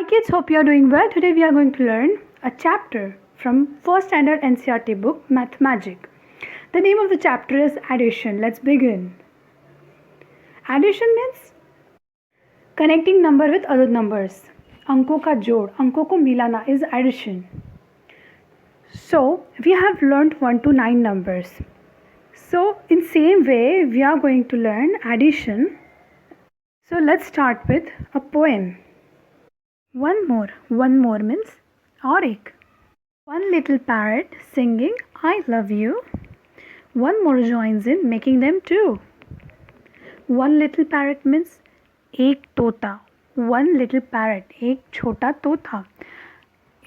Hi kids, hope you are doing well. Today we are going to learn a chapter from 1st standard NCERT book, Math Magic. The name of the chapter is Addition. Let's begin. Addition means connecting number with other numbers. अंकों का जोड़, अंकों को मिलाना is addition. So we have learned 1 to 9 numbers. So in same way we are going to learn addition. So let's start with a poem. One more means और एक. One little parrot singing I love you. One more joins in making them two. One little parrot means एक तोता. One little parrot, एक छोटा तोता.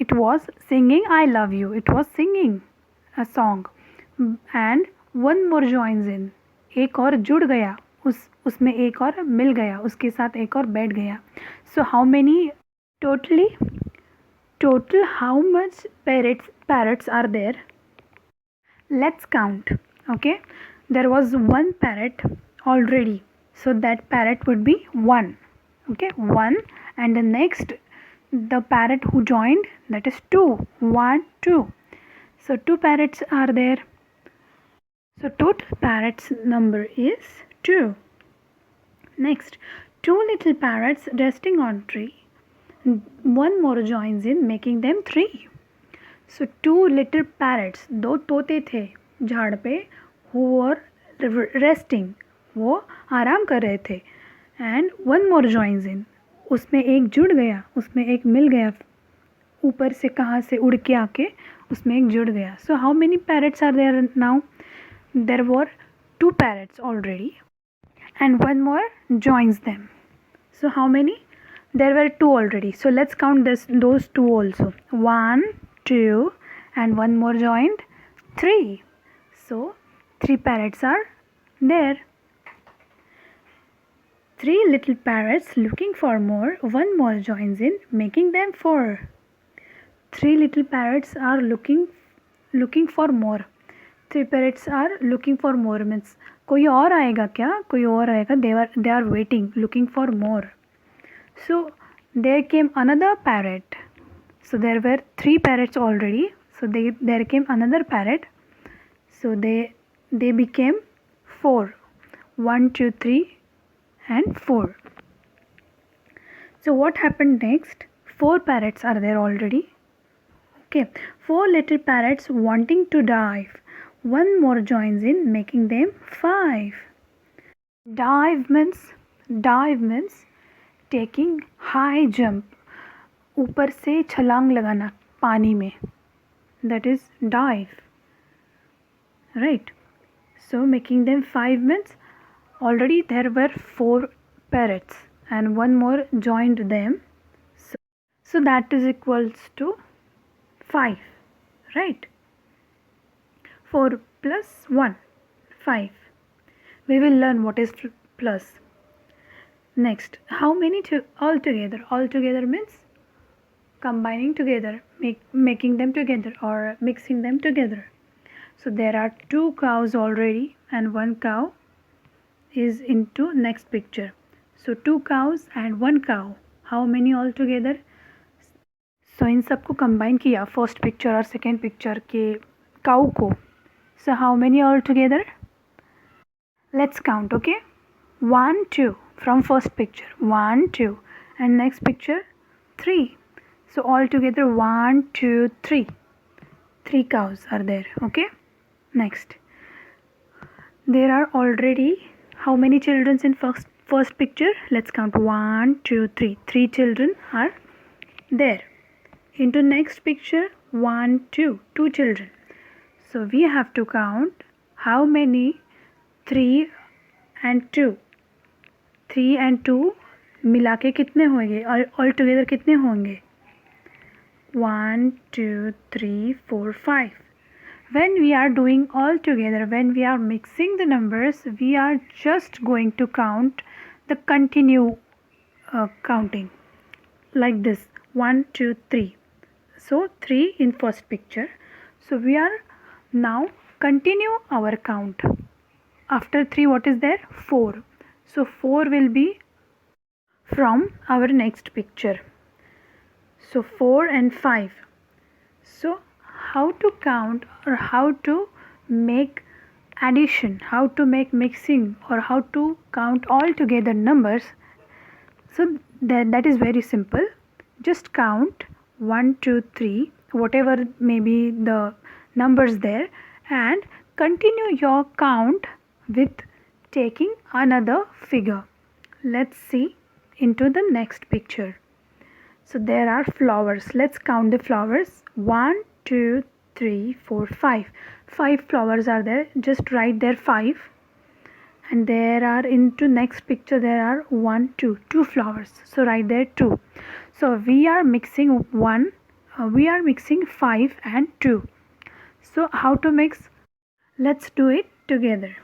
It was singing I love you. It was singing a song. And one more joins in. एक और जुड़ गया. उसमें एक और मिल गया. उसके साथ एक और बैठ गया. So how many total how much parrots are there? Let's count. Okay, there was one parrot already, so that parrot would be 1. Okay, 1, and the next the parrot who joined, that is 2. 1 2, so 2 parrots are there, so total parrots number is 2. Next, 2 little parrots resting on tree. One more joins in making them 3. So 2 little parrots, 2 तोते थे झाड़ पे, who were resting, वो आराम कर रहे थे, and one more joins in, उसमें एक जुड़ गया, उसमें एक मिल गया, ऊपर से कहाँ से उड़ के आके उसमें एक जुड़ गया. So how many parrots are there now? There were 2 parrots already and one more joins them. So how many? There were 2 already. So let's count those 2 also. 1, 2, and one more joined, 3. So 3 parrots are there. 3 little parrots looking for more. One more joins in, making them 4. 3 little parrots are looking for more. 3 parrots are looking for more means कोई और आएगा क्या? कोई और आएगा. They are waiting, looking for more. So there came another parrot. So there were 3 parrots already. So there came another parrot. So they became 4. 1, 2, 3 and 4. So what happened next? 4 parrots are there already. Okay, 4 little parrots wanting to dive. One more joins in making them 5. Dive means taking high jump, ऊपर से छलांग लगाना पानी में, that is dive, right? So making them 5 means already there were 4 parrots and one more joined them, so that is equals to 5, right? 4 plus 1, 5. We will learn what is plus. Next, how many altogether? Altogether means combining together, making them together or mixing them together. So there are 2 cows already and 1 cow is into next picture. So 2 cows and 1 cow. How many altogether? So इन सबको combine किया first picture और second picture के cow को. So how many altogether? Let's count. Okay, 1 2 from first picture, 1 2, and next picture 3. So all together 1 2 3. 3 cows are there. Okay, next there are already how many children in first picture? Let's count. 1 2 3. 3 children are there. Into next picture 1 2, 2 children. So we have to count how many 3 and 2. 3 and 2 मिला के कितने होंगे? All together कितने होंगे? 1 2 3 4 5. When we are doing all together, when we are mixing the numbers, we are just going to count the continue counting like this, 1 2 3. So 3 in first picture. So we are now continue our count. After 3 what is there? 4. So 4 will be from our next picture. So 4 and 5. So how to count or how to make addition, how to make mixing, or how to count all together numbers? So that is very simple. Just count 1, 2, 3, whatever may be the numbers there, and continue your count with taking another figure. Let's see into the next picture. So there are flowers. Let's count the flowers. 1, 2, 3, 4, 5. 5 flowers are there. Just write there 5. And there are into next picture there are 1, 2 flowers. So write there 2. So we are mixing 5 and 2. So how to mix? Let's do it together.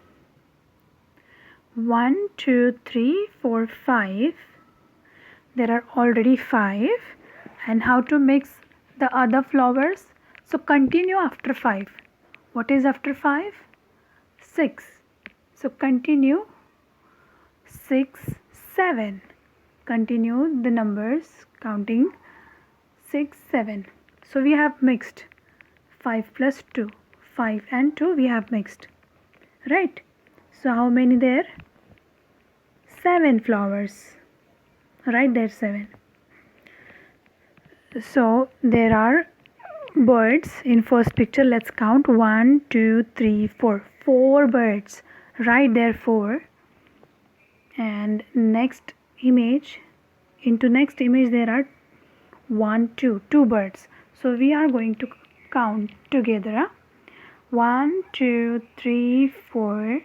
1, 2, 3, 4, 5. There are already 5. And how to mix the other flowers? So continue after 5. What is after 5? 6. So continue 6, 7. Continue the numbers counting 6, 7. So we have mixed 5 plus 2. 5 and 2 we have mixed. Right? So how many there? 7 flowers. Right there 7. So there are birds in first picture. Let's count 1, 2, 3, 4. 4 birds. Right there 4. And next image, into next image there are 1, 2 birds. So we are going to count together. 1, 2, 3, 4.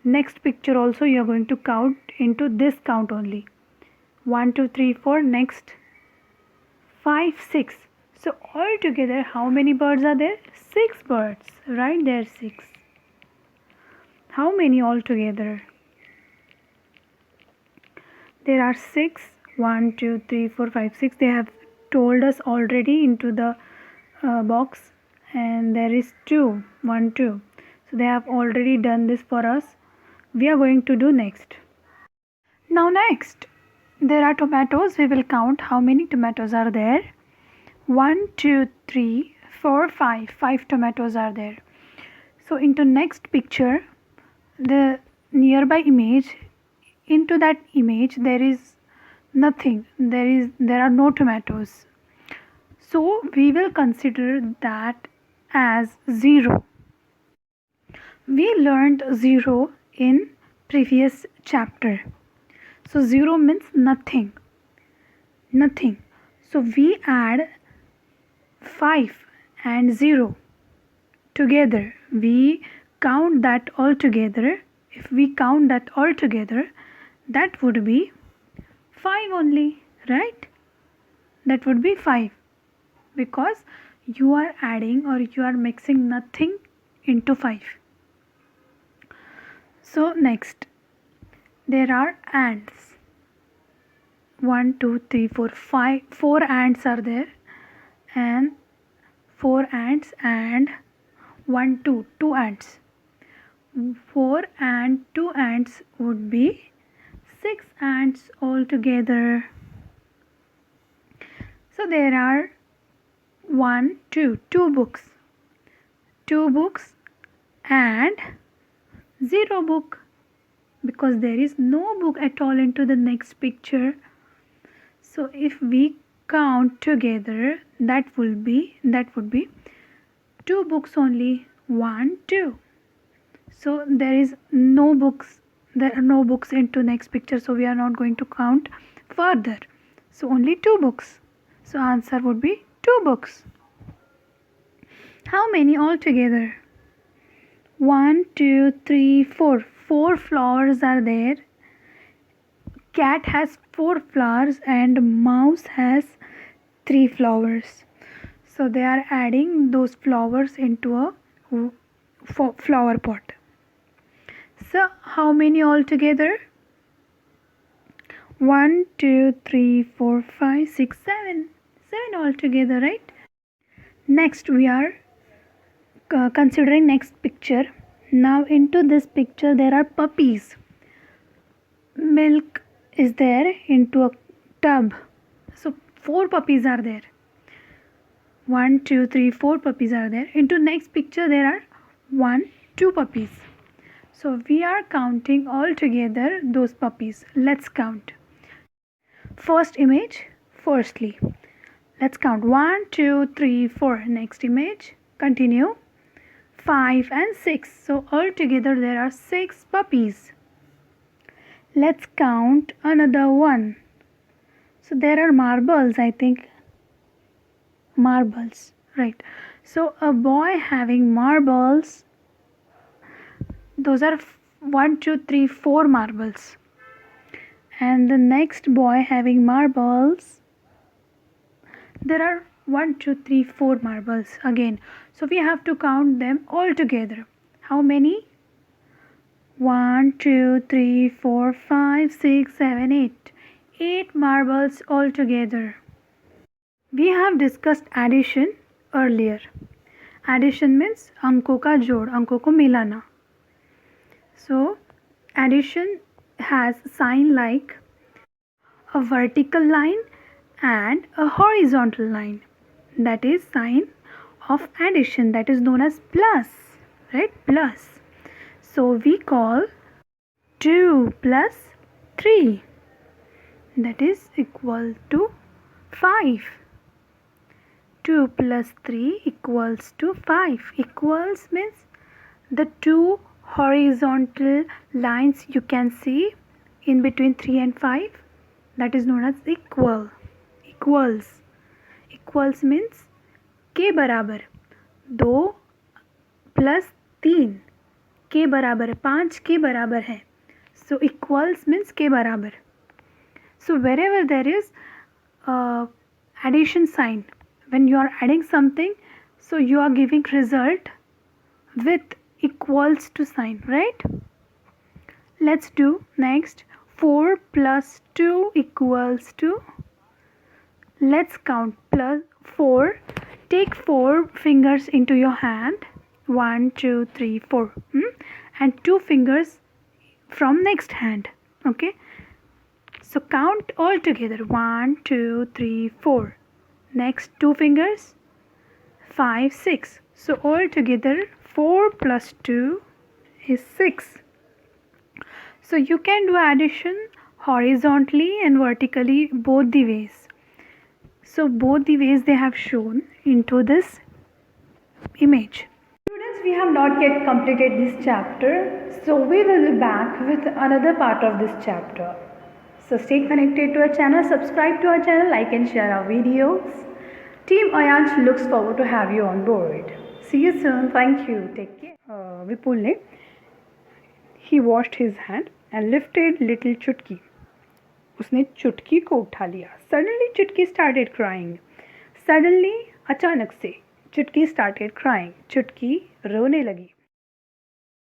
Next picture also you are going to count into this count only. 1, 2, 3, 4. Next 5, 6. So all together how many birds are there? 6 birds. Right there 6. How many all together? There are 6. 1, 2, 3, 4, 5, 6. They have told us already into the box. And there is 2. 1, 2. So they have already done this for us. We are going to do next. Now next, there are tomatoes. We will count how many tomatoes are there. 1, 2, 3, 4, 5. 5 tomatoes are there. So into next picture, the nearby image, into that image there is nothing. There are no tomatoes. So we will consider that as 0. We learned 0 in previous chapter. So 0 means nothing. Nothing. So we add 5 and 0 together. We count that all together. If we count that all together, that would be 5 only, right? That would be 5, because you are adding or you are mixing nothing into 5. So next, there are ants. 1, 2, 3, 4, 5. 4 ants are there, and 4 ants and 1, 2 ants. 4 and 2 ants would be 6 ants altogether. So there are 1, 2 books. 2 books and 0 book, because there is no book at all into the next picture. So if we count together, that would be 2 books only. 1, 2. So there is no books. There are no books into next picture. So we are not going to count further. So only 2 books. So answer would be 2 books. How many altogether? 1, 2, 3, 4. 4 flowers are there. Cat has 4 flowers and mouse has 3 flowers. So they are adding those flowers into a flower pot. So how many altogether? 1, 2, 3, 4, 5, 6, 7. 7 altogether, right? Next we are considering next picture. Now into this picture there are puppies. Milk is there into a tub. So 4 puppies are there. 1, 2, 3, 4 puppies are there. Into next picture there are 1, 2 puppies. So we are counting all together those puppies. Let's count. First image, firstly. Let's count 1, 2, 3, 4. Next image, continue. 5 and 6. So all together there are 6 puppies. Let's count another one. So there are marbles, I think. Marbles, right. So a boy having marbles, those are 1, 2, 3, 4 marbles. And the next boy having marbles, there are 1, 2, 3, 4 marbles again. So we have to count them all together. How many? 1, 2, 3, 4, 5, 6, 7, 8. 8 marbles all together. We have discussed addition earlier. Addition means अंकों का जोड़, अंकों को मिलाना. So addition has sign like a vertical line and a horizontal line. That is sign of addition, that is known as plus, right? Plus. So we call 2 plus 3, that is equal to 5. 2 plus 3 equals to 5. Equals means the two horizontal lines you can see in between 3 and 5, that is known as equal. Equals. Equals means के बराबर 2 plus 3 के बराबर 5 के बराबर है. So equals means के बराबर. So wherever there is addition sign, when you are adding something, so you are giving result with equals to sign, right? Let's do next. 4 plus 2 equals to, let's count. Plus 4, take 4 fingers into your hand. 1, 2, 3, 4, and 2 fingers from next hand. Okay, so count all together. 1, 2, 3, 4. Next 2 fingers, 5, 6. So all together 4 plus 2 is 6. So you can do addition horizontally and vertically, both the ways. So both the ways they have shown into this image. Students, we have not yet completed this chapter, so we will be back with another part of this chapter. So stay connected to our channel, subscribe to our channel, like and share our videos. Team Ayansh looks forward to have you on board. See you soon. Thank you. Take care. Vipul, he washed his hand and lifted little Chutki. उसने चुटकी को उठा लिया. Suddenly Chutki started crying. Suddenly, अचानक से, Chutki started crying. चुटकी रोने लगी.